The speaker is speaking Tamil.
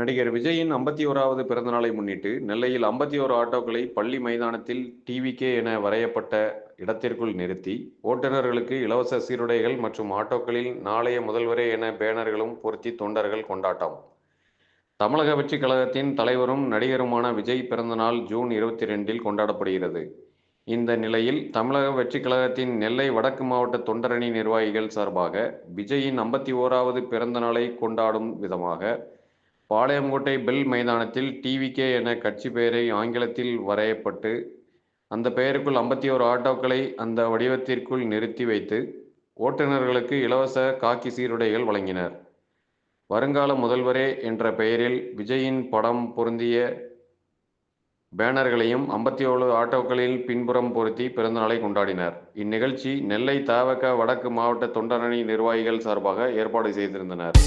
நடிகர் விஜயின் 51வது பிறந்தநாளை முன்னிட்டு நெல்லையில் 51 ஆட்டோக்களை பள்ளி மைதானத்தில் டிவிகே என வரையப்பட்ட இடத்திற்குள் நிறுத்தி ஓட்டுநர்களுக்கு இலவச சீருடைகள் மற்றும் ஆட்டோக்களில் நாளைய முதல்வரே என பேனர்களும் பொருத்தி தொண்டர்கள் கொண்டாட்டம். தமிழக வெற்றிக் கழகத்தின் தலைவரும் நடிகருமான விஜய் பிறந்தநாள் ஜூன் 22இல் கொண்டாடப்படுகிறது. இந்த நிலையில் தமிழக வெற்றிக் கழகத்தின் நெல்லை வடக்கு மாவட்ட தொண்டரணி நிர்வாகிகள் சார்பாக விஜயின் 51வது பிறந்த நாளை கொண்டாடும் விதமாக பாளையங்கோட்டை பெல் மைதானத்தில் டிவிகே என கட்சி பெயரை ஆங்கிலத்தில் வரையப்பட்டு அந்த பெயருக்குள் 51 ஆட்டோக்களை அந்த வடிவத்திற்குள் நிறுத்தி வைத்து ஓட்டுநர்களுக்கு இலவச காக்கி சீருடைகள் வழங்கினர். வருங்கால முதல்வரே என்ற பெயரில் விஜயின் படம் பொருந்திய பேனர்களையும் 57 ஆட்டோக்களில் பின்புறம் பொருத்தி பிறந்தநாளை கொண்டாடினர். இந்நிகழ்ச்சி நெல்லை தவக வடக்கு மாவட்ட தொண்டரணி நிர்வாகிகள் சார்பாக ஏற்பாடு செய்திருந்தனர்.